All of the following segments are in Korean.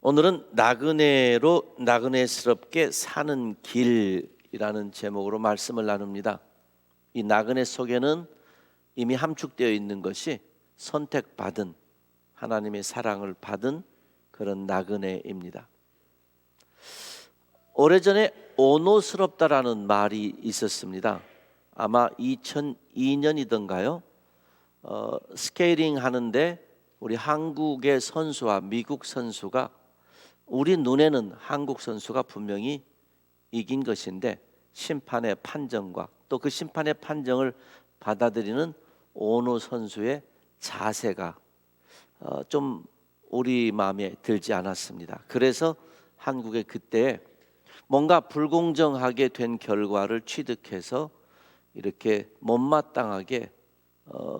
오늘은 나그네스럽게 사는 길이라는 제목으로 말씀을 나눕니다. 이 나그네 속에는 이미 함축되어 있는 것이 선택받은 하나님의 사랑을 받은 그런 나그네입니다. 오래전에 오노스럽다라는 말이 있었습니다. 아마 2002년이던가요? 스케이팅 하는데 우리 한국의 선수와 미국 선수가, 우리 눈에는 한국 선수가 분명히 이긴 것인데, 심판의 판정과 또 그 심판의 판정을 받아들이는 오노 선수의 자세가 좀 우리 마음에 들지 않았습니다. 그래서 한국의 그때 뭔가 불공정하게 된 결과를 취득해서 이렇게 못마땅하게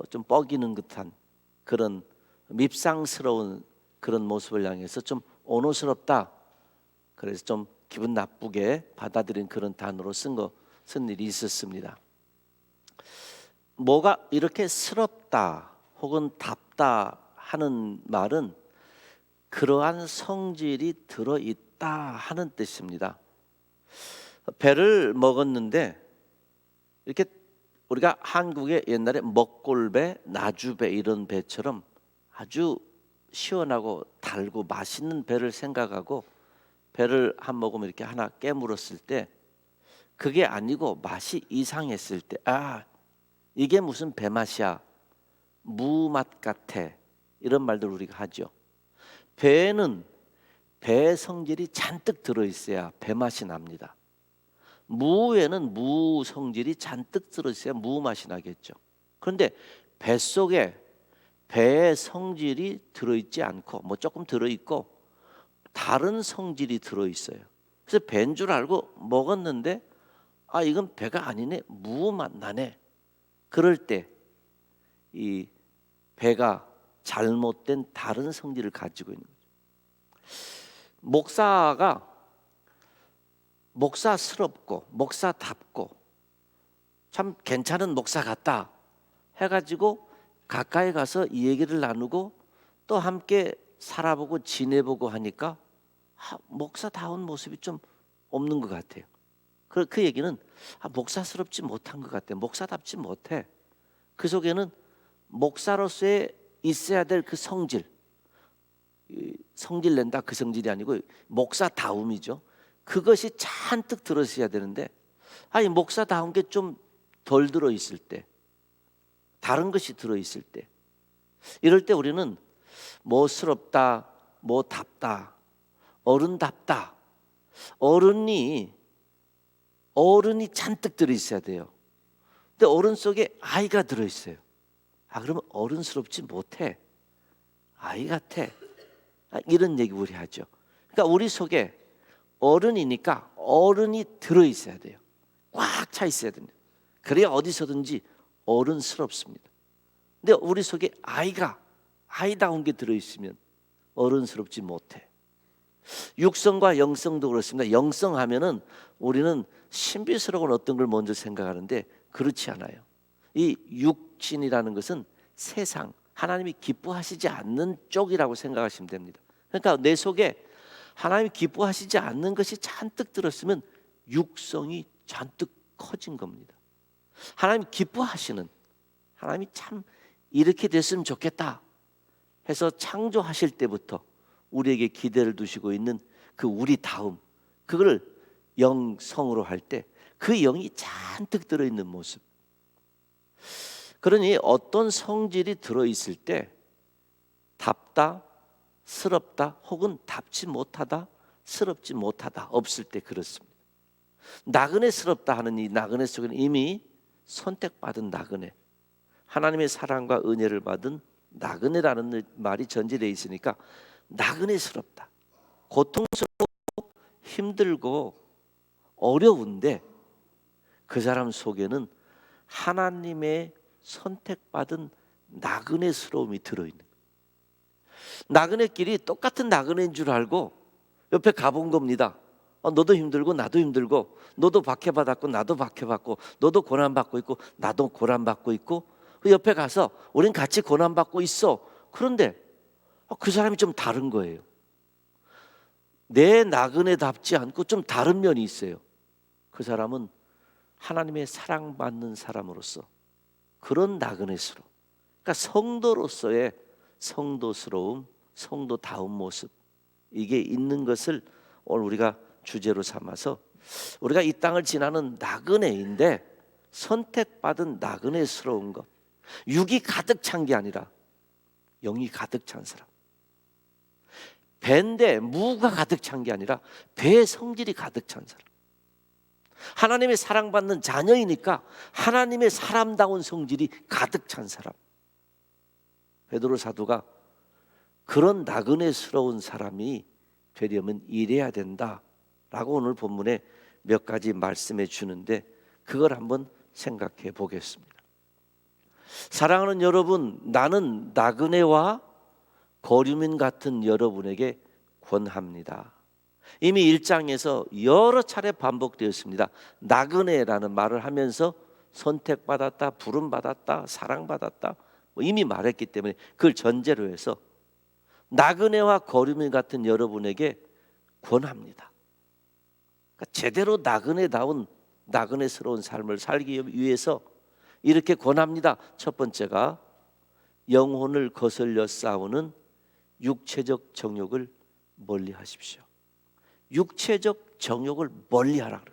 좀 뻐기는 듯한 그런 밉상스러운 그런 모습을 향해서 좀 오노스럽다, 그래서 좀 기분 나쁘게 받아들인 그런 단어로 쓴 일이 있었습니다. 뭐가 이렇게 스럽다 혹은 답다 하는 말은 그러한 성질이 들어있다 하는 뜻입니다. 배를 먹었는데 이렇게 우리가 한국의 옛날에 먹골배, 나주배 이런 배처럼 아주 시원하고 달고 맛있는 배를 생각하고 배를 한 모금 이렇게 하나 깨물었을 때, 그게 아니고 맛이 이상했을 때, 이게 무슨 배 맛이야, 무맛 같아, 이런 말들 우리가 하죠. 배에는 배 성질이 잔뜩 들어있어야 배 맛이 납니다. 무에는 무 성질이 잔뜩 들어있어야 무 맛이 나겠죠. 그런데 뱃속에 배의 성질이 들어있지 않고, 뭐 조금 들어있고 다른 성질이 들어있어요. 그래서 배인 줄 알고 먹었는데 이건 배가 아니네, 무 맛 나네. 그럴 때 이 배가 잘못된 다른 성질을 가지고 있는 거죠. 목사가 목사스럽고 목사답고 참 괜찮은 목사 같다 해가지고 가까이 가서 이 얘기를 나누고 또 함께 살아보고 지내보고 하니까 목사다운 모습이 좀 없는 것 같아요. 그 얘기는 목사스럽지 못한 것 같아, 목사답지 못해. 그 속에는 목사로서의 있어야 될 그 성질 낸다, 그 성질이 아니고 목사다움이죠. 그것이 잔뜩 들어있어야 되는데, 목사다운 게 좀 덜 들어있을 때, 다른 것이 들어있을 때, 이럴 때 우리는 뭐스럽다, 뭐답다, 어른답다, 어른이 잔뜩 들어있어야 돼요. 근데 어른 속에 아이가 들어있어요. 그러면 어른스럽지 못해, 아이 같아, 이런 얘기 우리 하죠. 그러니까 우리 속에 어른이니까 어른이 들어있어야 돼요. 꽉 차 있어야 됩니다. 그래야 어디서든지 어른스럽습니다. 근데 우리 속에 아이다운 게 들어있으면 어른스럽지 못해. 육성과 영성도 그렇습니다. 영성하면은 우리는 신비스러운 어떤 걸 먼저 생각하는데, 그렇지 않아요. 이 육신이라는 것은 세상, 하나님이 기뻐하시지 않는 쪽이라고 생각하시면 됩니다. 그러니까 내 속에 하나님이 기뻐하시지 않는 것이 잔뜩 들었으면 육성이 잔뜩 커진 겁니다. 하나님 기뻐하시는, 하나님이 참 이렇게 됐으면 좋겠다 해서 창조하실 때부터 우리에게 기대를 두시고 있는 그 우리 다움, 그걸 영성으로 할 때 그 영이 잔뜩 들어있는 모습. 그러니 어떤 성질이 들어있을 때 답다, 스럽다, 혹은 답지 못하다, 스럽지 못하다 없을 때 그렇습니다. 나그네스럽다 하는 이 나그네 속에는 이미 선택받은 나그네, 하나님의 사랑과 은혜를 받은 나그네라는 말이 전제되어 있으니까 나그네스럽다, 고통스럽고 힘들고 어려운데 그 사람 속에는 하나님의 선택받은 나그네스러움이 들어있는 거예요. 나그네끼리 똑같은 나그네인 줄 알고 옆에 가본 겁니다. 너도 힘들고 나도 힘들고, 너도 박해받았고 나도 박해받고, 너도 고난받고 있고 나도 고난받고 있고, 그 옆에 가서 우린 같이 고난받고 있어. 그런데 그 사람이 좀 다른 거예요. 내 나그네답지 않고 좀 다른 면이 있어요. 그 사람은 하나님의 사랑받는 사람으로서 그런 나그네스러움, 그러니까 성도로서의 성도스러움, 성도다운 모습, 이게 있는 것을 오늘 우리가 주제로 삼아서 우리가 이 땅을 지나는 나그네인데 선택받은 나그네스러운 것, 육이 가득 찬 게 아니라 영이 가득 찬 사람, 배인데 무가 가득 찬 게 아니라 배의 성질이 가득 찬 사람, 하나님의 사랑받는 자녀이니까 하나님의 사람다운 성질이 가득 찬 사람. 베드로 사도가 그런 나그네스러운 사람이 되려면 이래야 된다라고 오늘 본문에 몇 가지 말씀해 주는데 그걸 한번 생각해 보겠습니다. 사랑하는 여러분, 나는 나그네와 거류민 같은 여러분에게 권합니다. 이미 1장에서 여러 차례 반복되었습니다. 나그네라는 말을 하면서 선택받았다, 부름받았다, 사랑받았다 이미 말했기 때문에 그걸 전제로 해서 나그네와 거류민 같은 여러분에게 권합니다. 그러니까 제대로 나그네다운 나그네스러운 삶을 살기 위해서 이렇게 권합니다. 첫 번째가 영혼을 거슬려 싸우는 육체적 정욕을 멀리하십시오. 육체적 정욕을 멀리하라.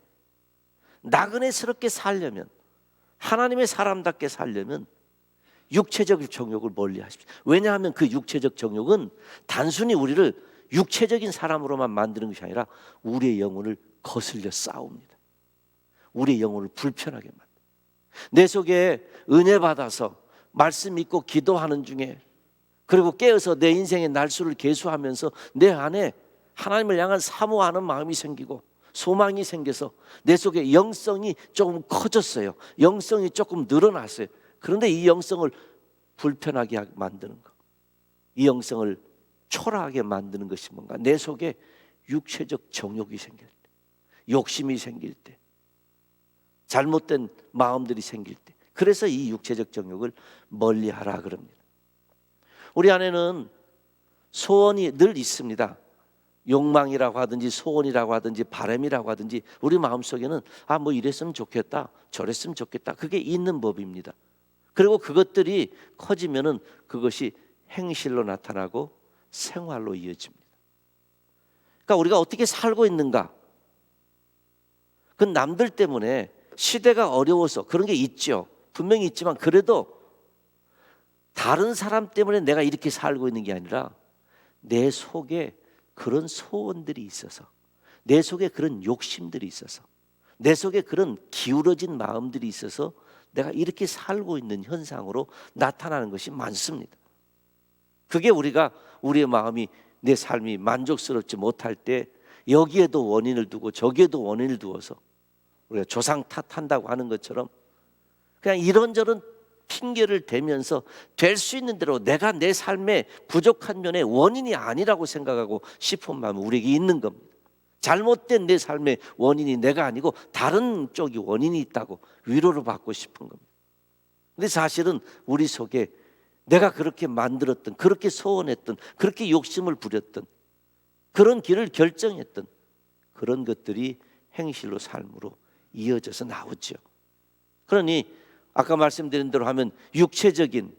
나그네스럽게 살려면, 하나님의 사람답게 살려면 육체적 정욕을 멀리하십시오. 왜냐하면 그 육체적 정욕은 단순히 우리를 육체적인 사람으로만 만드는 것이 아니라 우리의 영혼을 거슬려 싸웁니다. 우리의 영혼을 불편하게 만듭니다. 내 속에 은혜 받아서 말씀 읽고 기도하는 중에, 그리고 깨어서 내 인생의 날수를 계수하면서 내 안에 하나님을 향한 사모하는 마음이 생기고 소망이 생겨서 내 속에 영성이 조금 커졌어요. 영성이 조금 늘어났어요. 그런데 이 영성을 불편하게 만드는 것, 이 영성을 초라하게 만드는 것이 뭔가? 내 속에 육체적 정욕이 생길 때, 욕심이 생길 때, 잘못된 마음들이 생길 때, 그래서 이 육체적 정욕을 멀리하라 그럽니다. 우리 안에는 소원이 늘 있습니다. 욕망이라고 하든지 소원이라고 하든지 바람이라고 하든지 우리 마음속에는 뭐 이랬으면 좋겠다, 저랬으면 좋겠다, 그게 있는 법입니다. 그리고 그것들이 커지면은 그것이 행실로 나타나고 생활로 이어집니다. 그러니까 우리가 어떻게 살고 있는가, 그건 남들 때문에 시대가 어려워서 그런 게 있죠. 분명히 있지만 그래도 다른 사람 때문에 내가 이렇게 살고 있는 게 아니라 내 속에 그런 소원들이 있어서, 내 속에 그런 욕심들이 있어서, 내 속에 그런 기울어진 마음들이 있어서 내가 이렇게 살고 있는 현상으로 나타나는 것이 많습니다. 그게 우리가 우리의 마음이, 내 삶이 만족스럽지 못할 때 여기에도 원인을 두고 저기에도 원인을 두어서 우리가 조상 탓한다고 하는 것처럼 그냥 이런저런 핑계를 대면서 될 수 있는 대로 내가 내 삶의 부족한 면의 원인이 아니라고 생각하고 싶은 마음이 우리에게 있는 겁니다. 잘못된 내 삶의 원인이 내가 아니고 다른 쪽이 원인이 있다고 위로를 받고 싶은 겁니다. 근데 사실은 우리 속에 내가 그렇게 만들었던, 그렇게 소원했던, 그렇게 욕심을 부렸던, 그런 길을 결정했던 그런 것들이 행실로 삶으로 이어져서 나오죠. 그러니 아까 말씀드린 대로 하면 육체적인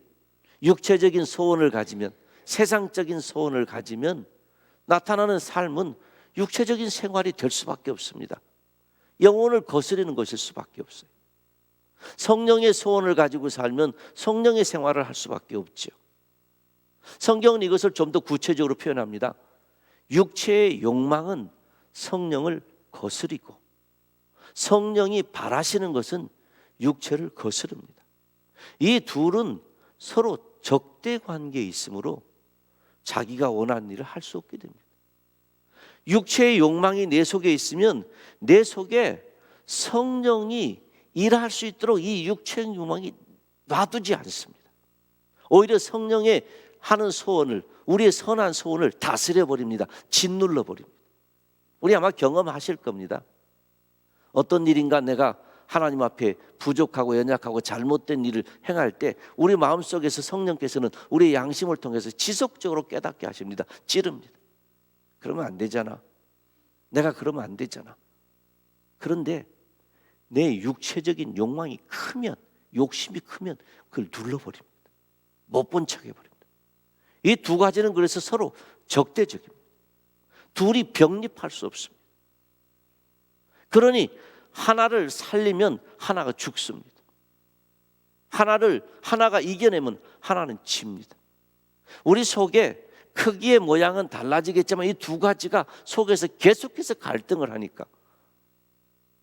소원을 가지면, 세상적인 소원을 가지면 나타나는 삶은 육체적인 생활이 될 수밖에 없습니다. 영혼을 거스르는 것일 수밖에 없어요. 성령의 소원을 가지고 살면 성령의 생활을 할 수밖에 없죠. 성경은 이것을 좀 더 구체적으로 표현합니다. 육체의 욕망은 성령을 거스리고 성령이 바라시는 것은 육체를 거스릅니다. 이 둘은 서로 적대 관계에 있으므로 자기가 원하는 일을 할 수 없게 됩니다. 육체의 욕망이 내 속에 있으면 내 속에 성령이 일할 수 있도록 이 육체의 욕망이 놔두지 않습니다. 오히려 성령의 하는 소원을, 우리의 선한 소원을 다스려 버립니다. 짓눌러 버립니다. 우리 아마 경험하실 겁니다. 어떤 일인가 내가 하나님 앞에 부족하고 연약하고 잘못된 일을 행할 때 우리 마음속에서 성령께서는 우리의 양심을 통해서 지속적으로 깨닫게 하십니다. 찌릅니다. 그러면 안 되잖아. 내가 그러면 안 되잖아. 그런데 내 육체적인 욕망이 크면, 욕심이 크면 그걸 눌러버립니다. 못 본 척 해버립니다. 이 두 가지는 그래서 서로 적대적입니다. 둘이 병립할 수 없습니다. 그러니 하나를 살리면 하나가 죽습니다. 하나가 이겨내면 하나는 집니다. 우리 속에 크기의 모양은 달라지겠지만 이 두 가지가 속에서 계속해서 갈등을 하니까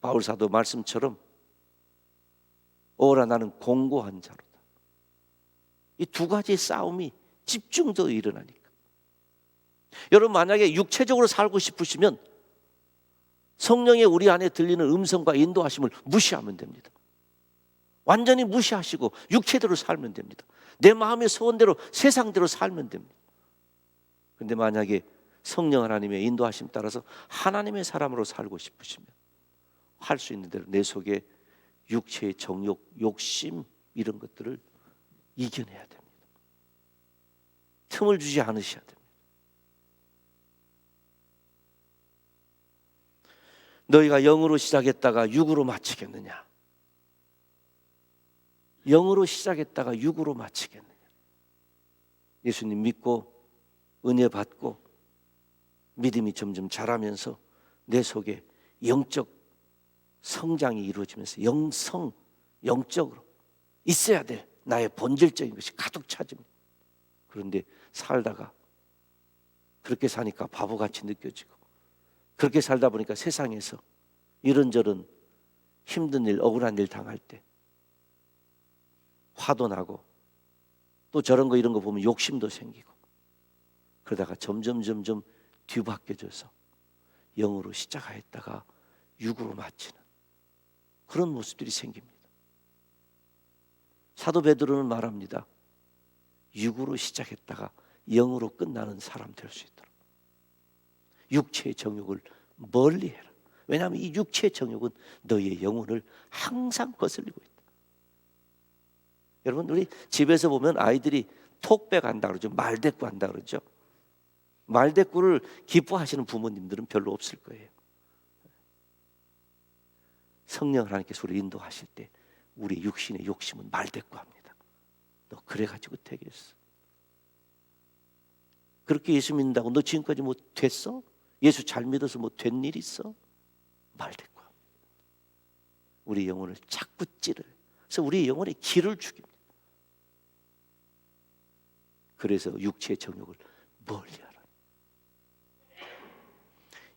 바울 사도 말씀처럼 오라 나는 공고한 자로다. 이 두 가지의 싸움이 집중적으로 일어나니까. 여러분 만약에 육체적으로 살고 싶으시면 성령의 우리 안에 들리는 음성과 인도하심을 무시하면 됩니다. 완전히 무시하시고 육체대로 살면 됩니다. 내 마음의 소원대로 세상대로 살면 됩니다. 그런데 만약에 성령 하나님의 인도하심 따라서 하나님의 사람으로 살고 싶으시면 할 수 있는 대로 내 속에 육체의 정욕, 욕심 이런 것들을 이겨내야 됩니다. 틈을 주지 않으셔야 됩니다. 너희가 영으로 시작했다가 육으로 마치겠느냐? 영으로 시작했다가 육으로 마치겠느냐? 예수님 믿고 은혜 받고 믿음이 점점 자라면서 내 속에 영적 성장이 이루어지면서 영적으로 있어야 될 나의 본질적인 것이 가득 차집니다. 그런데 살다가 그렇게 사니까 바보같이 느껴지고 그렇게 살다 보니까 세상에서 이런저런 힘든 일, 억울한 일 당할 때 화도 나고 또 저런 거 이런 거 보면 욕심도 생기고 그러다가 점점 뒤바뀌어져서 영으로 시작하였다가 육으로 마치는 그런 모습들이 생깁니다. 사도 베드로는 말합니다. 육으로 시작했다가 영으로 끝나는 사람 될 수 있도록 육체의 정욕을 멀리해라. 왜냐하면 이 육체의 정욕은 너희의 영혼을 항상 거슬리고 있다. 여러분 우리 집에서 보면 아이들이 톡백 한다 그러죠. 말대꾸 한다 그러죠. 말대꾸를 기뻐하시는 부모님들은 별로 없을 거예요. 성령 하나님께서 우리 인도하실 때 우리 육신의 욕심은 말대꾸합니다. 너 그래가지고 되겠어? 그렇게 예수 믿는다고 너 지금까지 뭐 됐어? 예수 잘 믿어서 뭐 된 일 있어? 말대꾸합니다. 우리 영혼을 자꾸 찌르요. 그래서 우리 영혼의 기를 죽입니다. 그래서 육체의 정욕을 멀리하라.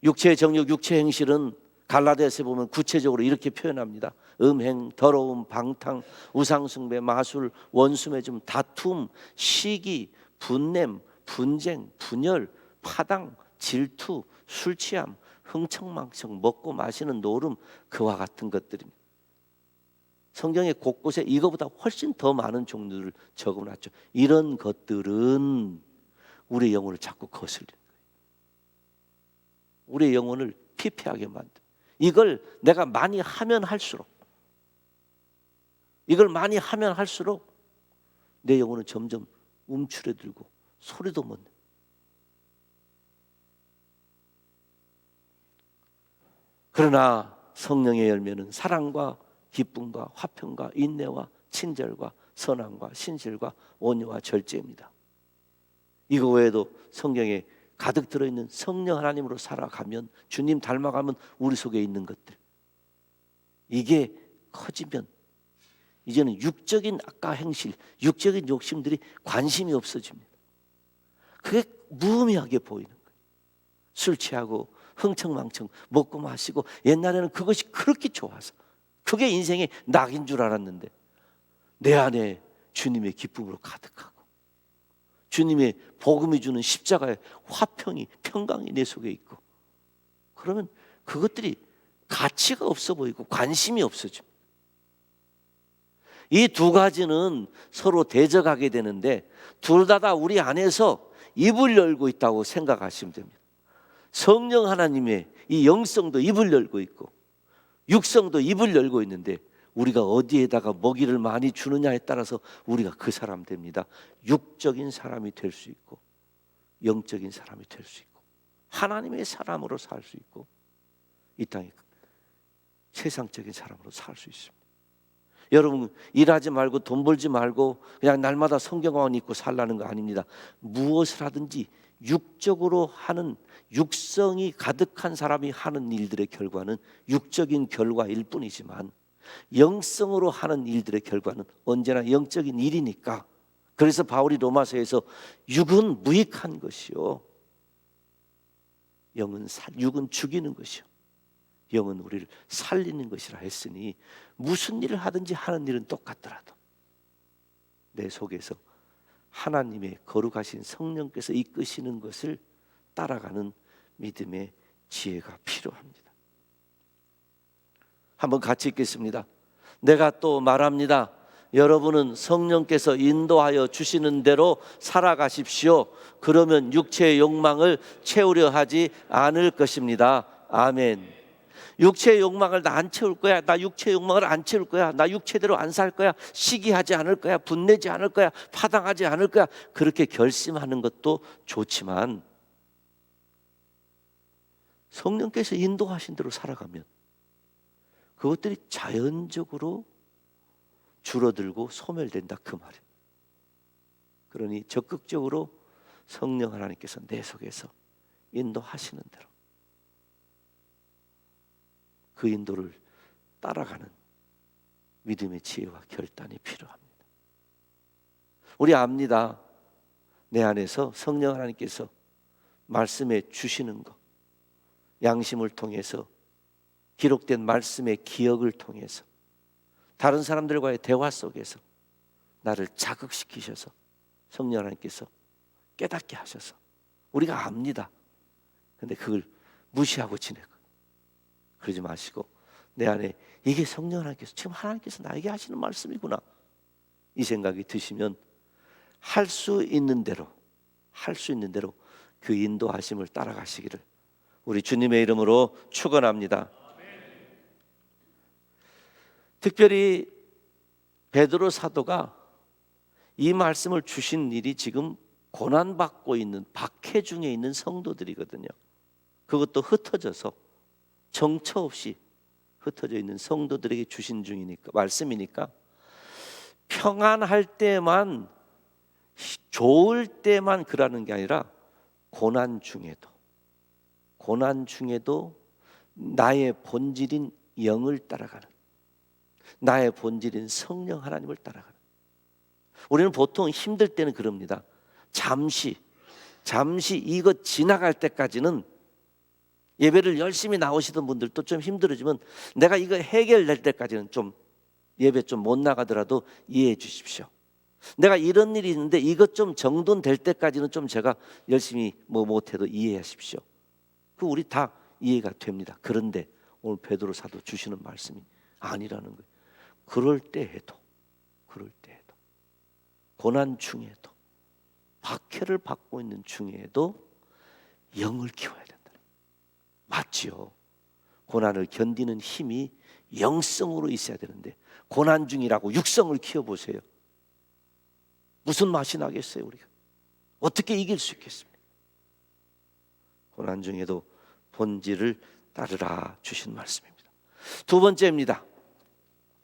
육체의 정욕, 육체의 행실은 갈라디아서에 보면 구체적으로 이렇게 표현합니다. 음행, 더러움, 방탕, 우상숭배, 마술, 원수매즘, 다툼, 시기, 분냄, 분쟁, 분열, 파당, 질투, 술취함, 흥청망청, 먹고 마시는 노름 그와 같은 것들입니다. 성경의 곳곳에 이거보다 훨씬 더 많은 종류를 적어놨죠. 이런 것들은 우리의 영혼을 자꾸 거슬리는 거예요. 우리의 영혼을 피폐하게 만든. 이걸 내가 많이 하면 할수록 내 영혼은 점점 움츠러들고 소리도 못 내. 그러나 성령의 열매는 사랑과 기쁨과 화평과 인내와 친절과 선함과 신실과 온유와 절제입니다. 이거 외에도 성경에 가득 들어있는 성령 하나님으로 살아가면 주님 닮아가면 우리 속에 있는 것들 이게 커지면 이제는 육적인 아까 행실, 육적인 욕심들이 관심이 없어집니다. 그게 무의미하게 보이는 거예요. 술 취하고 흥청망청 먹고 마시고 옛날에는 그것이 그렇게 좋아서 그게 인생의 낙인 줄 알았는데 내 안에 주님의 기쁨으로 가득하고 주님의 복음이 주는 십자가의 화평이 평강이 내 속에 있고 그러면 그것들이 가치가 없어 보이고 관심이 없어집니다. 이 두 가지는 서로 대적하게 되는데 둘 다 우리 안에서 입을 열고 있다고 생각하시면 됩니다. 성령 하나님의 이 영성도 입을 열고 있고 육성도 입을 열고 있는데 우리가 어디에다가 먹이를 많이 주느냐에 따라서 우리가 그 사람 됩니다. 육적인 사람이 될 수 있고 영적인 사람이 될 수 있고 하나님의 사람으로 살 수 있고 이 땅에 세상적인 사람으로 살 수 있습니다. 여러분, 일하지 말고 돈 벌지 말고 그냥 날마다 성경만 읽고 살라는 거 아닙니다. 무엇을 하든지 육적으로 하는, 육성이 가득한 사람이 하는 일들의 결과는 육적인 결과일 뿐이지만, 영성으로 하는 일들의 결과는 언제나 영적인 일이니까. 그래서 바울이 로마서에서 육은 무익한 것이요, 육은 죽이는 것이요, 영은 우리를 살리는 것이라 했으니, 무슨 일을 하든지 하는 일은 똑같더라도 내 속에서 하나님의 거룩하신 성령께서 이끄시는 것을 따라가는 믿음의 지혜가 필요합니다. 한번 같이 읽겠습니다. 내가 또 말합니다. 여러분은 성령께서 인도하여 주시는 대로 살아가십시오. 그러면 육체의 욕망을 채우려 하지 않을 것입니다. 아멘. 육체의 욕망을 나 안 채울 거야. 나 육체의 욕망을 안 채울 거야. 나 육체대로 안 살 거야. 시기하지 않을 거야. 분내지 않을 거야. 파당하지 않을 거야. 그렇게 결심하는 것도 좋지만, 성령께서 인도하신 대로 살아가면 그것들이 자연적으로 줄어들고 소멸된다, 그 말이에요. 그러니 적극적으로 성령 하나님께서 내 속에서 인도하시는 대로 그 인도를 따라가는 믿음의 지혜와 결단이 필요합니다. 우리 압니다. 내 안에서 성령 하나님께서 말씀해 주시는 것, 양심을 통해서, 기록된 말씀의 기억을 통해서, 다른 사람들과의 대화 속에서 나를 자극시키셔서 성령 하나님께서 깨닫게 하셔서 우리가 압니다. 근데 그걸 무시하고 지내고 그러지 마시고, 내 안에 이게 성령 하나님께서, 지금 하나님께서 나에게 하시는 말씀이구나, 이 생각이 드시면 할 수 있는 대로 그 인도하심을 따라가시기를 우리 주님의 이름으로 축원합니다. 특별히 베드로 사도가 이 말씀을 주신 일이 지금 고난받고 있는, 박해 중에 있는 성도들이거든요. 그것도 흩어져서, 정처 없이 흩어져 있는 성도들에게 주신 중이니까, 말씀이니까, 평안할 때만, 좋을 때만 그러는 게 아니라 고난 중에도 나의 본질인 영을 따라가는, 나의 본질인 성령 하나님을 따라가는. 우리는 보통 힘들 때는 그럽니다. 잠시 이것 지나갈 때까지는, 예배를 열심히 나오시던 분들도 좀 힘들어지면 내가 이거 해결될 때까지는 좀 예배 좀 못 나가더라도 이해해 주십시오. 내가 이런 일이 있는데 이것 좀 정돈될 때까지는 좀 제가 열심히 못해도 이해하십시오. 그 우리 다 이해가 됩니다. 그런데 오늘 베드로 사도 주시는 말씀이 아니라는 거예요. 그럴 때 해도 고난 중에도, 박해를 받고 있는 중에도 영을 키워야 된다. 맞지요? 고난을 견디는 힘이 영성으로 있어야 되는데, 고난 중이라고 육성을 키워보세요. 무슨 맛이 나겠어요? 우리가 어떻게 이길 수 있겠습니까? 고난 중에도 본질을 따르라 주신 말씀입니다. 두 번째입니다.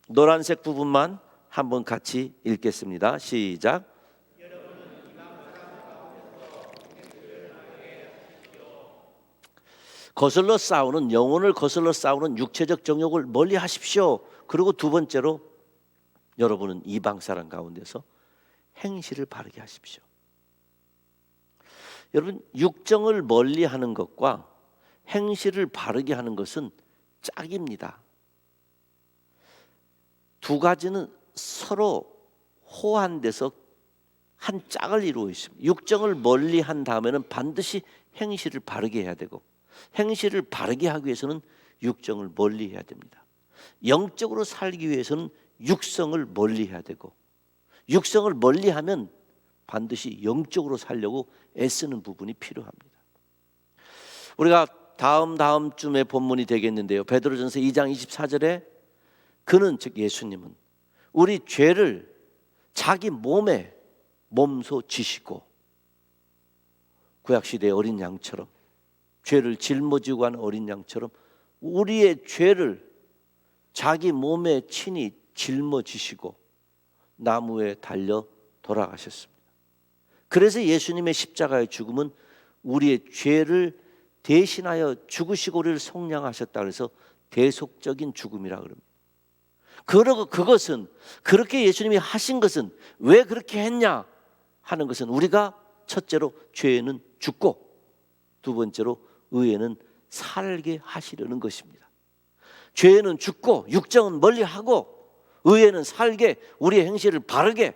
노란색 부분만 한번 같이 읽겠습니다. 시작. 거슬러 싸우는, 영혼을 거슬러 싸우는 육체적 정욕을 멀리 하십시오. 그리고 두 번째로, 여러분은 이방 사람 가운데서 행실을 바르게 하십시오. 여러분, 육정을 멀리 하는 것과 행실을 바르게 하는 것은 짝입니다. 두 가지는 서로 호환돼서 한 짝을 이루고 있습니다. 육정을 멀리 한 다음에는 반드시 행실을 바르게 해야 되고, 행실을 바르게 하기 위해서는 육정을 멀리 해야 됩니다. 영적으로 살기 위해서는 육성을 멀리 해야 되고, 육성을 멀리하면 반드시 영적으로 살려고 애쓰는 부분이 필요합니다. 우리가 다음 쯤에 본문이 되겠는데요, 베드로전서 2장 24절에 그는, 즉 예수님은 우리 죄를 자기 몸에 몸소 지시고, 구약시대의 어린 양처럼, 죄를 짊어지고 가는 어린 양처럼 우리의 죄를 자기 몸에 친히 짊어지시고 나무에 달려 돌아가셨습니다. 그래서 예수님의 십자가의 죽음은 우리의 죄를 대신하여 죽으시고 우리를 속량하셨다 그래서 대속적인 죽음이라 그럽니다. 그러고 그것은 그렇게 예수님이 하신 것은 왜 그렇게 했냐 하는 것은 우리가 첫째로 죄에는 죽고 두 번째로 의에는 살게 하시려는 것입니다. 죄에는 죽고 육정은 멀리하고 의에는 살게 우리의 행실을 바르게.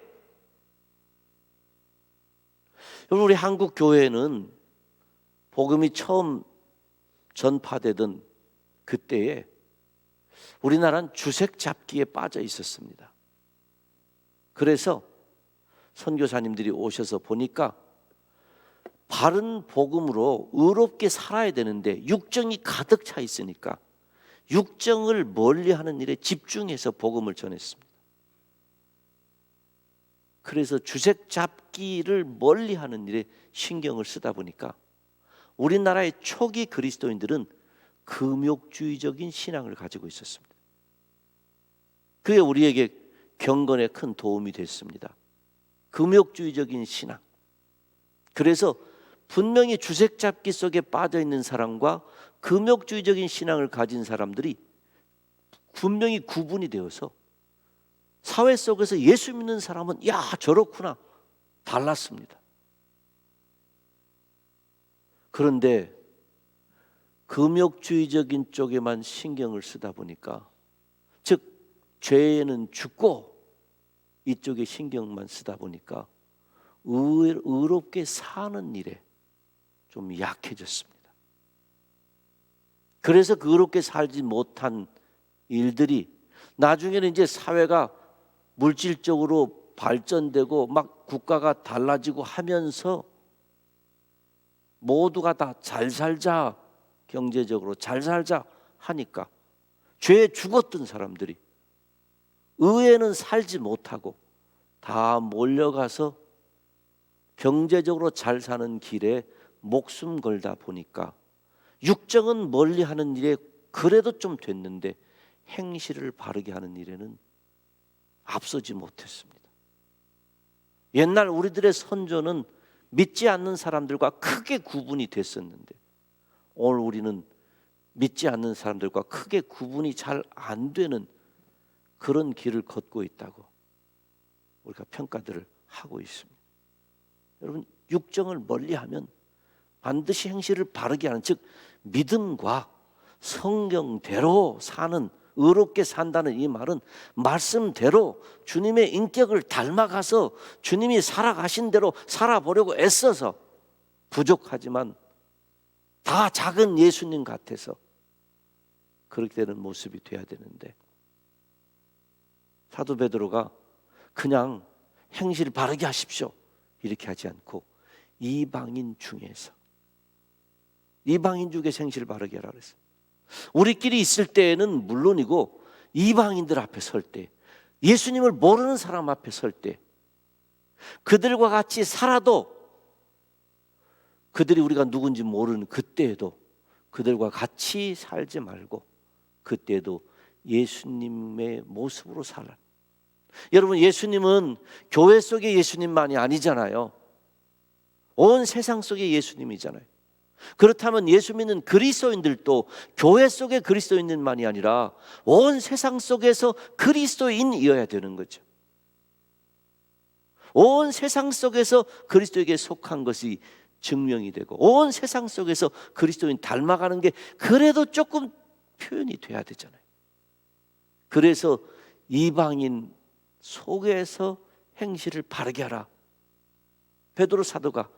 여러분 우리 한국 교회는 복음이 처음 전파되던 그때에 우리나라는 주색 잡기에 빠져 있었습니다. 그래서 선교사님들이 오셔서 보니까 바른 복음으로 의롭게 살아야 되는데 육정이 가득 차 있으니까 육정을 멀리하는 일에 집중해서 복음을 전했습니다. 그래서 주색 잡기를 멀리하는 일에 신경을 쓰다 보니까 우리나라의 초기 그리스도인들은 금욕주의적인 신앙을 가지고 있었습니다. 그게 우리에게 경건에 큰 도움이 됐습니다. 금욕주의적인 신앙. 그래서 분명히 주색잡기 속에 빠져있는 사람과 금욕주의적인 신앙을 가진 사람들이 분명히 구분이 되어서 사회 속에서 예수 믿는 사람은 야 저렇구나 달랐습니다. 그런데 금욕주의적인 쪽에만 신경을 쓰다 보니까 즉 죄에는 죽고 이쪽에 신경만 쓰다 보니까 의롭게 사는 일에 좀 약해졌습니다. 그래서 그 의롭게 살지 못한 일들이 나중에는 이제 사회가 물질적으로 발전되고 막 국가가 달라지고 하면서 모두가 다 잘 살자, 경제적으로 잘 살자 하니까 죄에 죽었던 사람들이 의에는 살지 못하고 다 몰려가서 경제적으로 잘 사는 길에 목숨 걸다 보니까 육정은 멀리하는 일에 그래도 좀 됐는데 행실을 바르게 하는 일에는 앞서지 못했습니다. 옛날 우리들의 선조는 믿지 않는 사람들과 크게 구분이 됐었는데 오늘 우리는 믿지 않는 사람들과 크게 구분이 잘 안 되는 그런 길을 걷고 있다고 우리가 평가들을 하고 있습니다. 여러분 육정을 멀리하면 반드시 행실을 바르게 하는 즉 믿음과 성경대로 사는 의롭게 산다는 이 말은 말씀대로 주님의 인격을 닮아가서 주님이 살아가신 대로 살아보려고 애써서 부족하지만 다 작은 예수님 같아서 그렇게 되는 모습이 돼야 되는데 사도 베드로가 그냥 행실 바르게 하십시오 이렇게 하지 않고 이방인 중에서 행실 바르게 하라 그랬어요. 우리끼리 있을 때는 물론이고 이방인들 앞에 설 때 예수님을 모르는 사람 앞에 설 때 그들과 같이 살아도 그들이 우리가 누군지 모르는 그때에도 그들과 같이 살지 말고 그때에도 예수님의 모습으로 살아. 여러분 예수님은 교회 속의 예수님만이 아니잖아요. 온 세상 속의 예수님이잖아요. 그렇다면 예수 믿는 그리스도인들도 교회 속의 그리스도인들만이 아니라 온 세상 속에서 그리스도인이어야 되는 거죠. 온 세상 속에서 그리스도에게 속한 것이 증명이 되고 온 세상 속에서 그리스도인 닮아가는 게 그래도 조금 표현이 돼야 되잖아요. 그래서 이방인 속에서 행실을 바르게 하라 베드로 사도가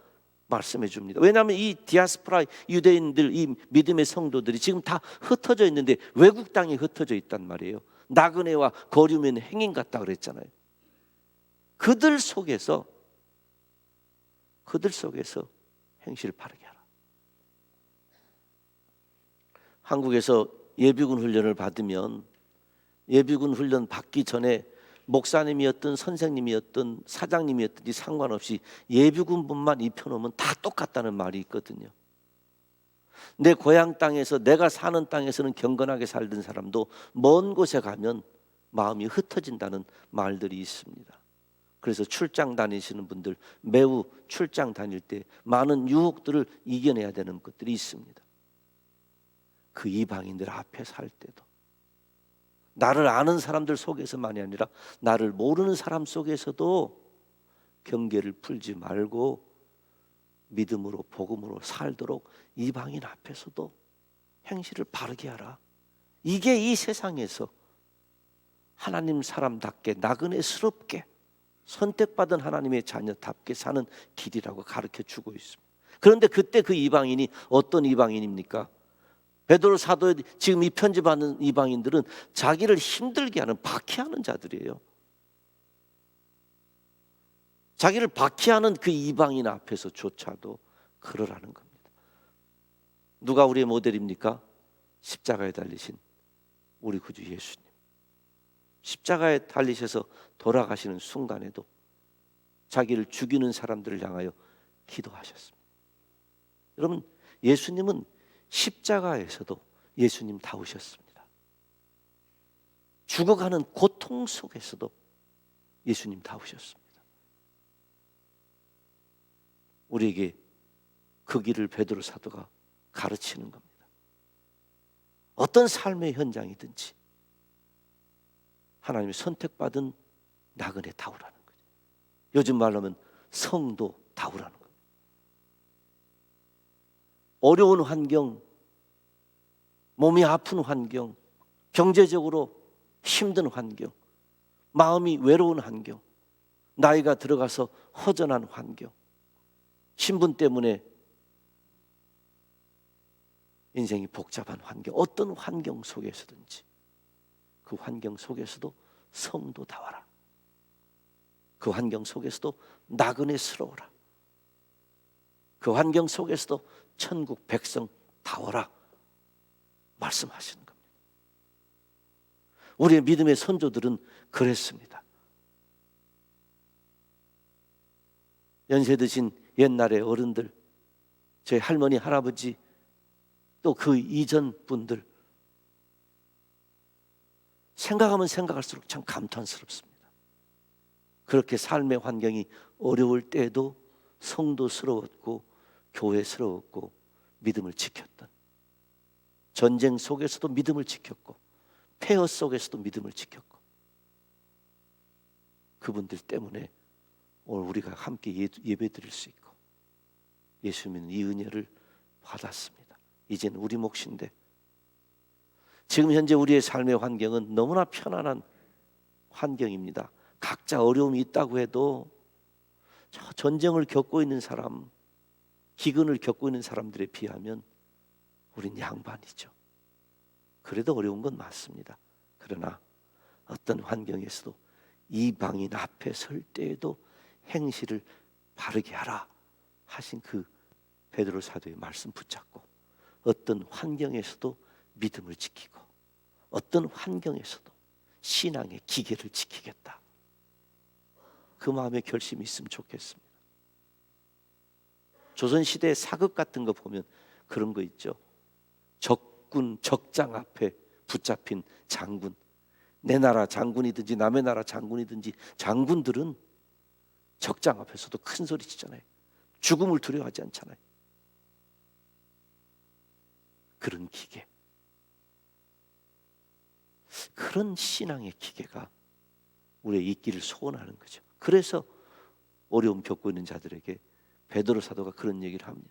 말씀해 줍니다. 왜냐하면 이 디아스포라 유대인들 이 믿음의 성도들이 지금 다 흩어져 있는데 외국 땅에 흩어져 있단 말이에요. 나그네와 거류면 행인 같다 그랬잖아요. 그들 속에서 행실을 바르게 하라. 한국에서 예비군 훈련을 받으면 예비군 훈련 받기 전에 목사님이었든 선생님이었든 사장님이었든지 상관없이 예비군분만 입혀놓으면 다 똑같다는 말이 있거든요. 내 고향 땅에서, 내가 사는 땅에서는 경건하게 살던 사람도 먼 곳에 가면 마음이 흩어진다는 말들이 있습니다. 그래서 출장 다니시는 분들, 매우 출장 다닐 때 많은 유혹들을 이겨내야 되는 것들이 있습니다. 그 이방인들 앞에 살 때도, 나를 아는 사람들 속에서만이 아니라 나를 모르는 사람 속에서도 경계를 풀지 말고 믿음으로, 복음으로 살도록 이방인 앞에서도 행실을 바르게 하라. 이게 이 세상에서 하나님 사람답게 나그네스럽게 선택받은 하나님의 자녀답게 사는 길이라고 가르쳐 주고 있습니다. 그런데 그때 그 이방인이 어떤 이방인입니까? 베드로 사도에 지금 이 편지 받는 이방인들은 자기를 힘들게 하는, 박해하는 자들이에요. 자기를 박해하는 그 이방인 앞에서조차도 그러라는 겁니다. 누가 우리의 모델입니까? 십자가에 달리신 우리 구주 예수님. 십자가에 달리셔서 돌아가시는 순간에도 자기를 죽이는 사람들을 향하여 기도하셨습니다. 여러분, 예수님은 십자가에서도 예수님다우셨습니다. 죽어가는 고통 속에서도 예수님다우셨습니다. 우리에게 그 길을 베드로 사도가 가르치는 겁니다. 어떤 삶의 현장이든지 하나님의 선택받은 나그네다우라는 거죠. 요즘 말로 하면 성도다우라는 거예요. 어려운 환경, 몸이 아픈 환경, 경제적으로 힘든 환경, 마음이 외로운 환경, 나이가 들어가서 허전한 환경, 신분 때문에 인생이 복잡한 환경, 어떤 환경 속에서든지 그 환경 속에서도 성도다워라. 그 환경 속에서도 나그네스러워라. 그 환경 속에서도 천국 백성다워라 말씀하시는 겁니다. 우리의 믿음의 선조들은 그랬습니다. 연세 드신 옛날의 어른들, 저희 할머니, 할아버지, 또 그 이전 분들 생각하면 생각할수록 참 감탄스럽습니다. 그렇게 삶의 환경이 어려울 때에도 성도스러웠고 교회스러웠고 믿음을 지켰던, 전쟁 속에서도 믿음을 지켰고 폐허 속에서도 믿음을 지켰고, 그분들 때문에 오늘 우리가 함께 예배드릴 수 있고 예수 믿는 이 은혜를 받았습니다. 이제는 우리 몫인데, 지금 현재 우리의 삶의 환경은 너무나 편안한 환경입니다. 각자 어려움이 있다고 해도 전쟁을 겪고 있는 사람, 기근을 겪고 있는 사람들에 비하면 우린 양반이죠. 그래도 어려운 건 맞습니다. 그러나 어떤 환경에서도 이방인 앞에 설 때에도 행실을 바르게 하라 하신 그 베드로 사도의 말씀 붙잡고 어떤 환경에서도 믿음을 지키고 어떤 환경에서도 신앙의 기계를 지키겠다, 그 마음의 결심이 있으면 좋겠습니다. 조선시대 사극 같은 거 보면 그런 거 있죠. 적군, 적장 앞에 붙잡힌 장군, 내 나라 장군이든지 남의 나라 장군이든지 장군들은 적장 앞에서도 큰 소리 치잖아요. 죽음을 두려워하지 않잖아요. 그런 기계, 그런 신앙의 기계가 우리의 있기를 소원하는 거죠. 그래서 어려움 겪고 있는 자들에게 베드로 사도가 그런 얘기를 합니다.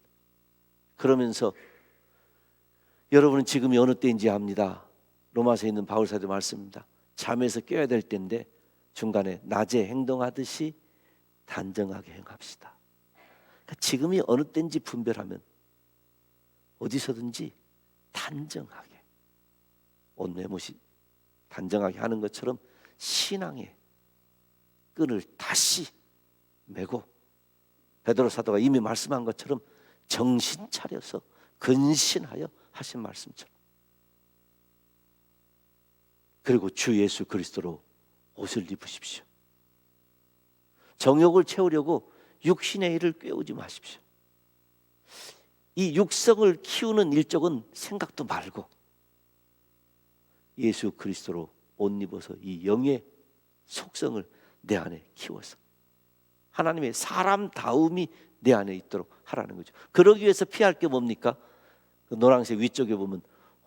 그러면서 여러분은 지금이 어느 때인지 압니다. 로마서에 있는 바울 사도의 말씀입니다. 잠에서 깨어야 될 때인데 중간에 낮에 행동하듯이 단정하게 행합시다. 그러니까 지금이 어느 때인지 분별하면 어디서든지 단정하게, 옷 매무시 단정하게 하는 것처럼 신앙의 끈을 다시 메고 베드로 사도가 이미 말씀한 것처럼 정신 차려서 근신하여 하신 말씀처럼, 그리고 주 예수 그리스도로 옷을 입으십시오. 정욕을 채우려고 육신의 일을 꾀우지 마십시오. 이 육성을 키우는 일적은 생각도 말고 예수 그리스도로 옷 입어서 이 영의 속성을 내 안에 키워서 하나님의 사람다움이 내 안에 있도록 하라는 거죠. 그러기 위해서 피할 게 뭡니까? 그 노란색 위쪽에 보면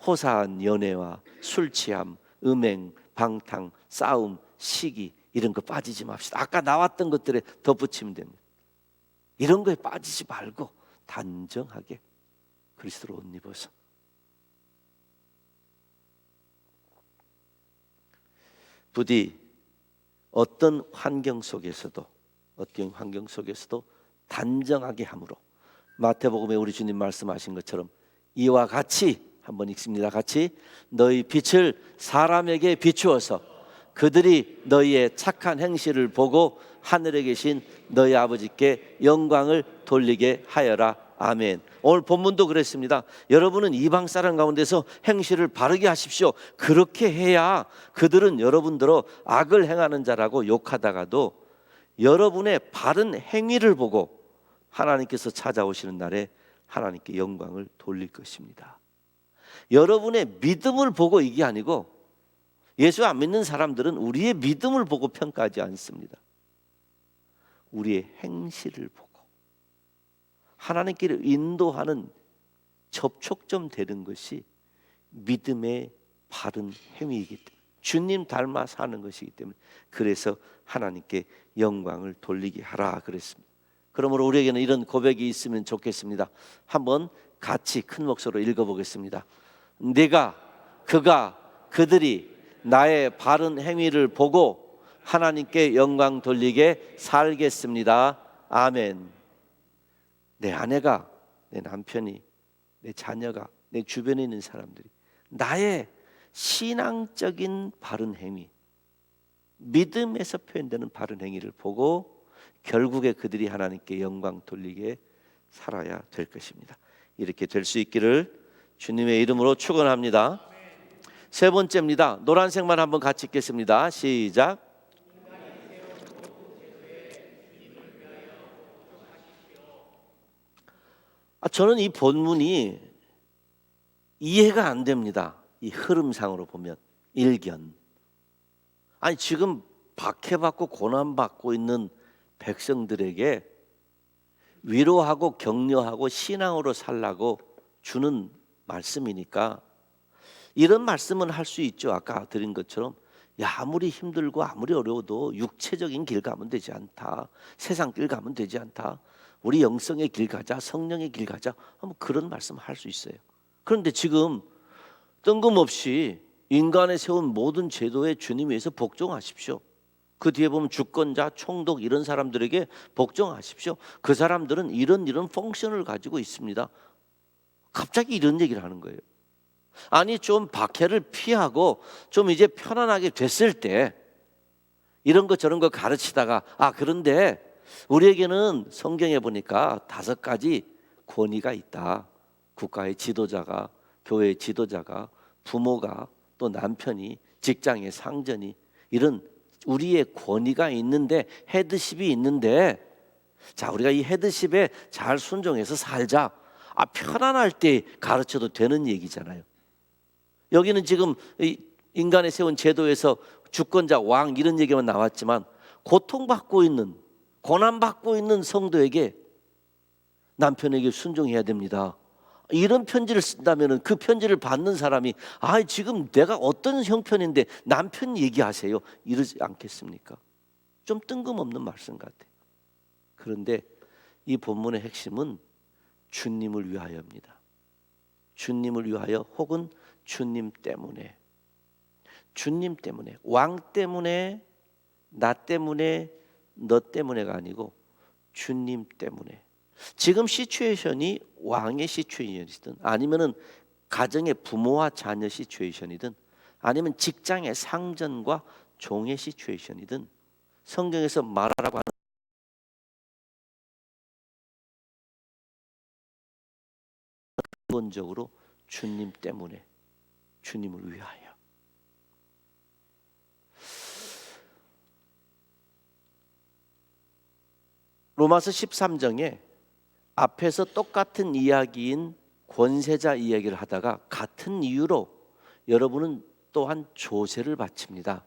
호사한 연애와 술 취함, 음행, 방탕, 싸움, 시기 이런 거 빠지지 맙시다. 아까 나왔던 것들에 덧붙이면 됩니다. 이런 거에 빠지지 말고 단정하게 그리스도로 옷 입어서 부디 어떤 환경 속에서도 단정하게 함으로 마태복음에 우리 주님 말씀하신 것처럼 이와 같이 한번 읽습니다. 같이 너희 빛을 사람에게 비추어서 그들이 너희의 착한 행실을 보고 하늘에 계신 너희 아버지께 영광을 돌리게 하여라. 아멘. 오늘 본문도 그랬습니다. 여러분은 이방 사람 가운데서 행실을 바르게 하십시오. 그렇게 해야 그들은 여러분들로 악을 행하는 자라고 욕하다가도 여러분의 바른 행위를 보고 하나님께서 찾아오시는 날에 하나님께 영광을 돌릴 것입니다. 여러분의 믿음을 보고 이게 아니고, 예수 안 믿는 사람들은 우리의 믿음을 보고 평가하지 않습니다. 우리의 행실을 보고 하나님께로 인도하는 접촉점 되는 것이 믿음의 바른 행위이기 때문에, 주님 닮아 사는 것이기 때문에, 그래서 하나님께 영광을 돌리게 하라 그랬습니다. 그러므로 우리에게는 이런 고백이 있으면 좋겠습니다. 한번 같이 큰 목소리로 읽어보겠습니다. 내가, 그가, 그들이 나의 바른 행위를 보고 하나님께 영광 돌리게 살겠습니다. 아멘. 내 아내가, 내 남편이, 내 자녀가, 내 주변에 있는 사람들이 나의 신앙적인 바른 행위, 믿음에서 표현되는 바른 행위를 보고 결국에 그들이 하나님께 영광 돌리게 살아야 될 것입니다. 이렇게 될 수 있기를 주님의 이름으로 축원합니다. 세 번째입니다. 노란색만 한번 같이 읽겠습니다. 시작. 저는 이 본문이 이해가 안 됩니다. 이 흐름상으로 보면 일견. 아니 지금 박해받고 고난받고 있는 백성들에게 위로하고 격려하고 신앙으로 살라고 주는 말씀이니까 이런 말씀은 할 수 있죠. 아까 드린 것처럼 야, 아무리 힘들고 아무리 어려워도 육체적인 길 가면 되지 않다. 세상 길 가면 되지 않다. 우리 영성의 길 가자, 성령의 길 가자. 그런 말씀 할 수 있어요. 그런데 지금 뜬금없이 인간에 세운 모든 제도에 주님 위해서 복종하십시오. 그 뒤에 보면 주권자, 총독 이런 사람들에게 복종하십시오. 그 사람들은 이런 펑션을 가지고 있습니다. 갑자기 이런 얘기를 하는 거예요. 아니 좀 박해를 피하고 좀 이제 편안하게 됐을 때 이런 거 저런 거 가르치다가 그런데 우리에게는 성경에 보니까 5가지 권위가 있다. 국가의 지도자가, 교회의 지도자가, 부모가, 또 남편이, 직장의 상전이, 이런 우리의 권위가 있는데, 헤드십이 있는데, 자 우리가 이 헤드십에 잘 순종해서 살자. 편안할 때 가르쳐도 되는 얘기잖아요. 여기는 지금 인간에 세운 제도에서 주권자, 왕 이런 얘기만 나왔지만 고통받고 있는, 고난받고 있는 성도에게 남편에게 순종해야 됩니다. 이런 편지를 쓴다면 그 편지를 받는 사람이 지금 내가 어떤 형편인데 남편 얘기하세요 이러지 않겠습니까? 좀 뜬금없는 말씀 같아요. 그런데 이 본문의 핵심은 주님을 위하여입니다. 주님을 위하여, 혹은 주님 때문에, 주님 때문에, 왕 때문에, 나 때문에, 너 때문에가 아니고 주님 때문에. 지금 시츄에이션이 왕의 시츄에이션이든, 아니면은 가정의 부모와 자녀 시츄에이션이든, 아니면 직장의 상전과 종의 시츄에이션이든, 성경에서 말하라고 하는 기본적으로 주님 때문에, 주님을 위하여. 로마서 13장에 앞에서 똑같은 이야기인 권세자 이야기를 하다가 같은 이유로 여러분은 또한 조세를 바칩니다.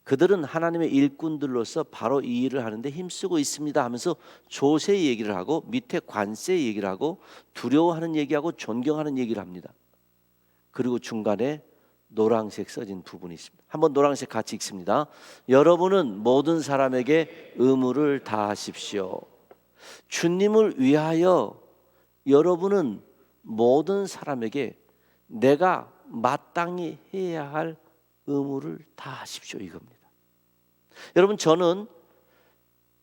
그들은 하나님의 일꾼들로서 바로 이 일을 하는데 힘쓰고 있습니다 하면서 조세 얘기를 하고 밑에 관세 얘기를 하고 두려워하는 얘기하고 존경하는 얘기를 합니다. 그리고 중간에 노란색 써진 부분이 있습니다. 한번 노란색 같이 읽습니다. 여러분은 모든 사람에게 의무를 다하십시오. 주님을 위하여 여러분은 모든 사람에게 내가 마땅히 해야 할 의무를 다하십시오 이겁니다. 여러분, 저는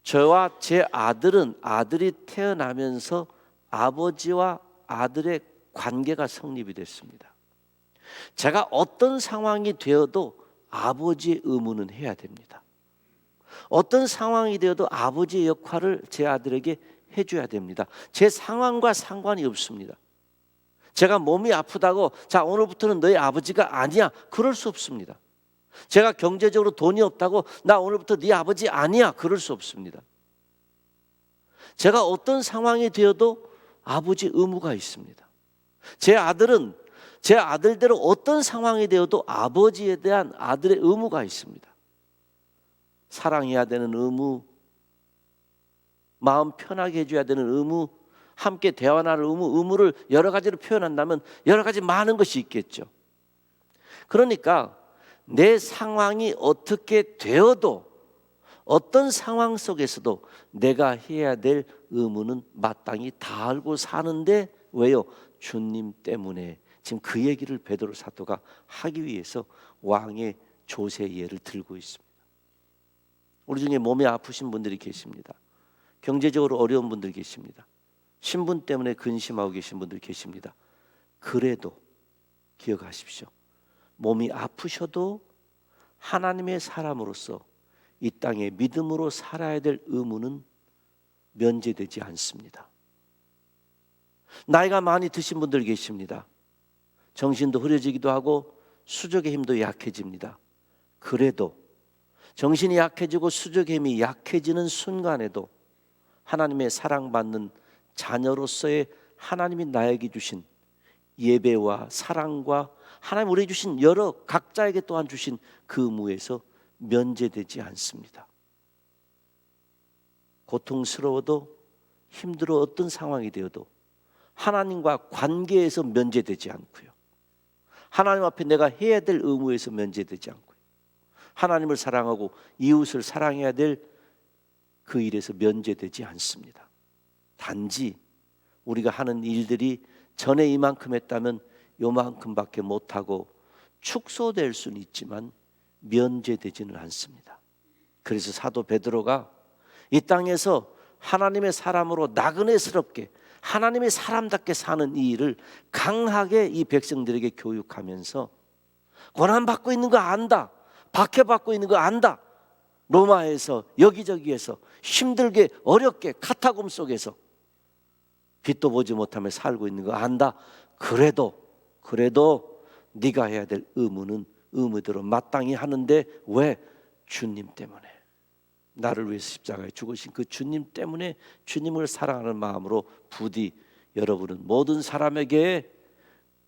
저와 제 아들이 태어나면서 아버지와 아들의 관계가 성립이 됐습니다. 제가 어떤 상황이 되어도 아버지의 의무는 해야 됩니다. 어떤 상황이 되어도 아버지의 역할을 제 아들에게 해줘야 됩니다. 제 상황과 상관이 없습니다. 제가 몸이 아프다고 자 오늘부터는 너희 아버지가 아니야 그럴 수 없습니다. 제가 경제적으로 돈이 없다고 나 오늘부터 네 아버지 아니야 그럴 수 없습니다. 제가 어떤 상황이 되어도 아버지 의무가 있습니다. 제 아들은 제 아들대로 어떤 상황이 되어도 아버지에 대한 아들의 의무가 있습니다. 사랑해야 되는 의무, 마음 편하게 해줘야 되는 의무, 함께 대화할 의무를 여러 가지로 표현한다면 여러 가지 많은 것이 있겠죠. 그러니까 내 상황이 어떻게 되어도 어떤 상황 속에서도 내가 해야 될 의무는 마땅히 다 알고 사는데 왜요? 주님 때문에. 지금 그 얘기를 베드로 사도가 하기 위해서 왕의 조세 예를 들고 있습니다. 우리 중에 몸이 아프신 분들이 계십니다. 경제적으로 어려운 분들 계십니다. 신분 때문에 근심하고 계신 분들 계십니다. 그래도 기억하십시오. 몸이 아프셔도 하나님의 사람으로서 이 땅에 믿음으로 살아야 될 의무는 면제되지 않습니다. 나이가 많이 드신 분들 계십니다. 정신도 흐려지기도 하고 수족의 힘도 약해집니다. 그래도 정신이 약해지고 수족의 힘이 약해지는 순간에도 하나님의 사랑받는 자녀로서의 하나님이 나에게 주신 예배와 사랑과 하나님 우리에게 주신 여러 각자에게 또한 주신 그 의무에서 면제되지 않습니다. 고통스러워도 힘들어 어떤 상황이 되어도 하나님과 관계에서 면제되지 않고요. 하나님 앞에 내가 해야 될 의무에서 면제되지 않고요. 하나님을 사랑하고 이웃을 사랑해야 될 그 일에서 면제되지 않습니다. 단지 우리가 하는 일들이 전에 이만큼 했다면 요만큼밖에 못하고 축소될 수는 있지만 면제되지는 않습니다. 그래서 사도 베드로가 이 땅에서 하나님의 사람으로 나그네스럽게 하나님의 사람답게 사는 이 일을 강하게 이 백성들에게 교육하면서 고난받고 있는 거 안다, 박해받고 있는 거 안다, 로마에서 여기저기에서 힘들게 어렵게 카타콤 속에서 빛도 보지 못하며 살고 있는 거 안다. 그래도 네가 해야 될 의무는 의무대로 마땅히 하는데 왜? 주님 때문에. 나를 위해서 십자가에 죽으신 그 주님 때문에 주님을 사랑하는 마음으로 부디 여러분은 모든 사람에게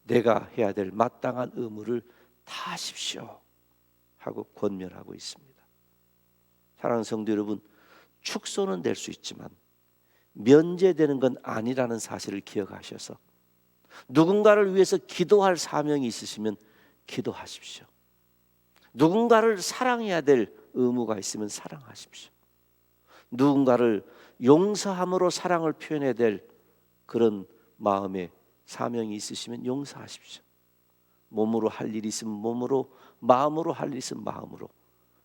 내가 해야 될 마땅한 의무를 다 하십시오 하고 권면하고 있습니다. 사랑하는 성도 여러분, 축소는 될 수 있지만 면제되는 건 아니라는 사실을 기억하셔서 누군가를 위해서 기도할 사명이 있으시면 기도하십시오. 누군가를 사랑해야 될 의무가 있으면 사랑하십시오. 누군가를 용서함으로 사랑을 표현해야 될 그런 마음의 사명이 있으시면 용서하십시오. 몸으로 할 일이 있으면 몸으로, 마음으로 할 일이 있으면 마음으로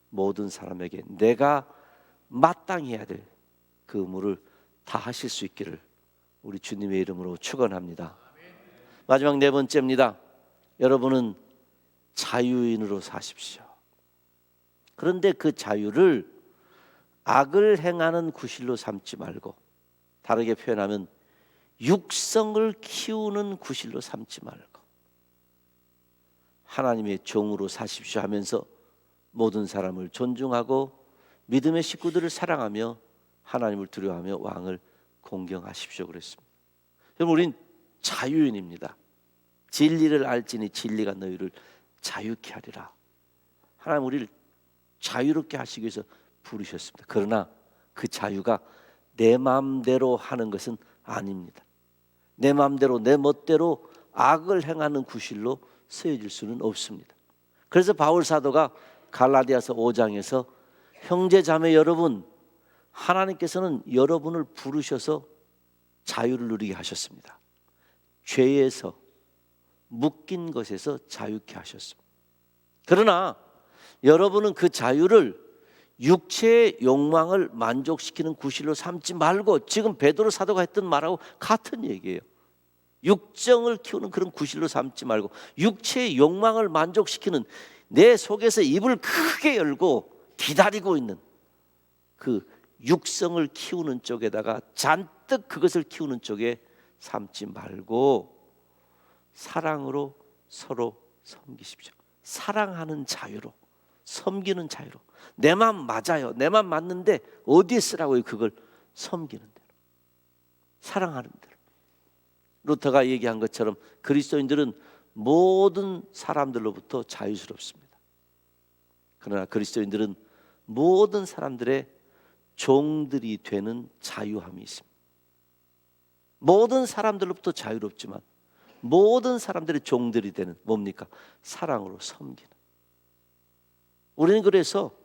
모든 사람에게 내가 마땅히 해야 될 그 의무를 다 하실 수 있기를 우리 주님의 이름으로 축원합니다. 마지막 네 번째입니다. 여러분은 자유인으로 사십시오. 그런데 그 자유를 악을 행하는 구실로 삼지 말고, 다르게 표현하면 육성을 키우는 구실로 삼지 말고 하나님의 종으로 사십시오 하면서 모든 사람을 존중하고 믿음의 식구들을 사랑하며 하나님을 두려워하며 왕을 공경하십시오 그랬습니다. 여러분, 우린 자유인입니다. 진리를 알지니 진리가 너희를 자유케 하리라. 하나님 우리를 자유롭게 하시기 위해서 부르셨습니다. 그러나 그 자유가 내 마음대로 하는 것은 아닙니다. 내 마음대로 내 멋대로 악을 행하는 구실로 쓰여질 수는 없습니다. 그래서 바울 사도가 갈라디아서 5장에서 형제 자매 여러분, 하나님께서는 여러분을 부르셔서 자유를 누리게 하셨습니다. 죄에서 묶인 것에서 자유케 하셨습니다. 그러나 여러분은 그 자유를 육체의 욕망을 만족시키는 구실로 삼지 말고, 지금 베드로 사도가 했던 말하고 같은 얘기예요. 육정을 키우는 그런 구실로 삼지 말고 육체의 욕망을 만족시키는, 내 속에서 입을 크게 열고 기다리고 있는 그 육성을 키우는 쪽에다가 잔뜩 그것을 키우는 쪽에 삼지 말고 사랑으로 서로 섬기십시오. 사랑하는 자유로, 섬기는 자유로. 내 맘 맞아요. 내 맘 맞는데 어디에 쓰라고요? 그걸 섬기는 대로, 사랑하는 대로. 루터가 얘기한 것처럼 그리스도인들은 모든 사람들로부터 자유스럽습니다. 그러나 그리스도인들은 모든 사람들의 종들이 되는 자유함이 있습니다. 모든 사람들로부터 자유롭지만 모든 사람들의 종들이 되는, 뭡니까? 사랑으로 섬기는. 우리는 그래서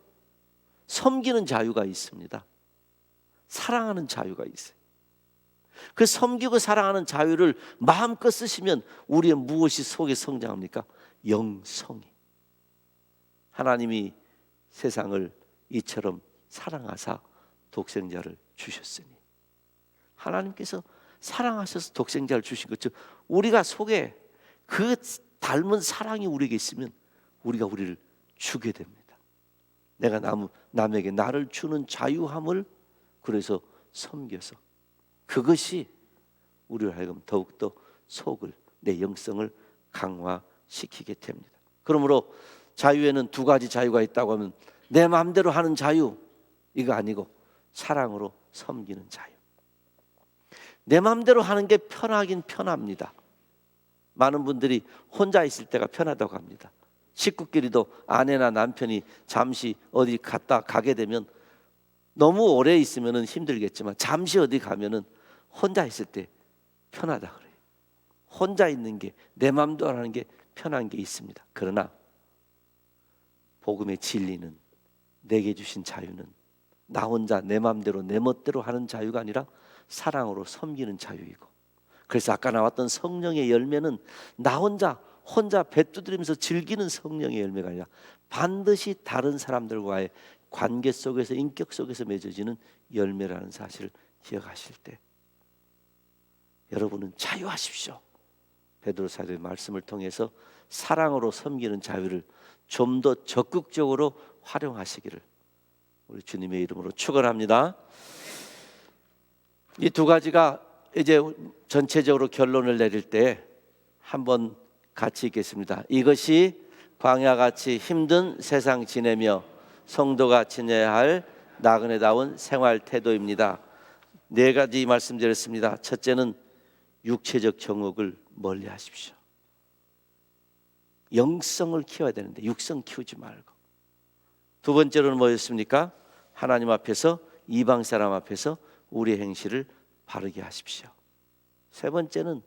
섬기는 자유가 있습니다. 사랑하는 자유가 있어요. 그 섬기고 사랑하는 자유를 마음껏 쓰시면 우리의 무엇이 속에 성장합니까? 영성이. 하나님이 세상을 이처럼 사랑하사 독생자를 주셨으니, 하나님께서 사랑하셔서 독생자를 주신 것처럼 우리가 속에 그 닮은 사랑이 우리에게 있으면 우리가 우리를 주게 됩니다. 내가 남에게 나를 주는 자유함을 그래서 섬겨서, 그것이 우리를 하여금 더욱더 속을, 내 영성을 강화시키게 됩니다. 그러므로 자유에는 두 가지 자유가 있다고 하면 내 마음대로 하는 자유, 이거 아니고 사랑으로 섬기는 자유. 내 마음대로 하는 게 편하긴 편합니다. 많은 분들이 혼자 있을 때가 편하다고 합니다. 식구끼리도 아내나 남편이 잠시 어디 갔다 가게 되면 너무 오래 있으면 힘들겠지만 잠시 어디 가면은 혼자 있을 때 편하다 그래요. 혼자 있는 게, 내 마음대로 하는 게 편한 게 있습니다. 그러나 복음의 진리는, 내게 주신 자유는 나 혼자 내 마음대로 내 멋대로 하는 자유가 아니라 사랑으로 섬기는 자유이고, 그래서 아까 나왔던 성령의 열매는 나 혼자 배 두드리면서 즐기는 성령의 열매가 아니라 반드시 다른 사람들과의 관계 속에서, 인격 속에서 맺어지는 열매라는 사실을 기억하실 때 여러분은 자유하십시오. 베드로 사도의 말씀을 통해서 사랑으로 섬기는 자유를 좀 더 적극적으로 활용하시기를 우리 주님의 이름으로 축원합니다. 이 두 가지가 이제 전체적으로 결론을 내릴 때 한번 같이 읽겠습니다. 이것이 광야같이 힘든 세상 지내며 성도가 지내야 할 나그네다운 생활 태도입니다. 네 가지 말씀드렸습니다. 첫째는 육체적 정욕을 멀리 하십시오. 영성을 키워야 되는데 육성 키우지 말고. 두 번째로는 뭐였습니까? 하나님 앞에서, 이방 사람 앞에서 우리의 행실을 바르게 하십시오. 세 번째는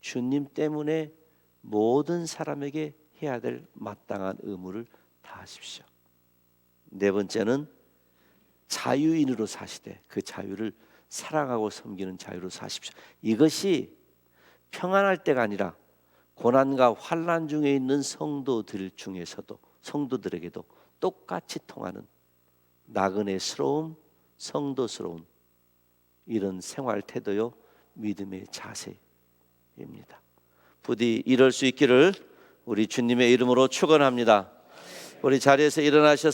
주님 때문에 모든 사람에게 해야 될 마땅한 의무를 다하십시오. 네 번째는 자유인으로 사시되 그 자유를 사랑하고 섬기는 자유로 사십시오. 이것이 평안할 때가 아니라 고난과 환난 중에 있는 성도들 중에서도, 성도들에게도 똑같이 통하는 나그네스러움, 성도스러운 이런 생활 태도요, 믿음의 자세입니다. 부디 이럴 수 있기를 우리 주님의 이름으로 축원합니다. 우리 자리에서 일어나셔서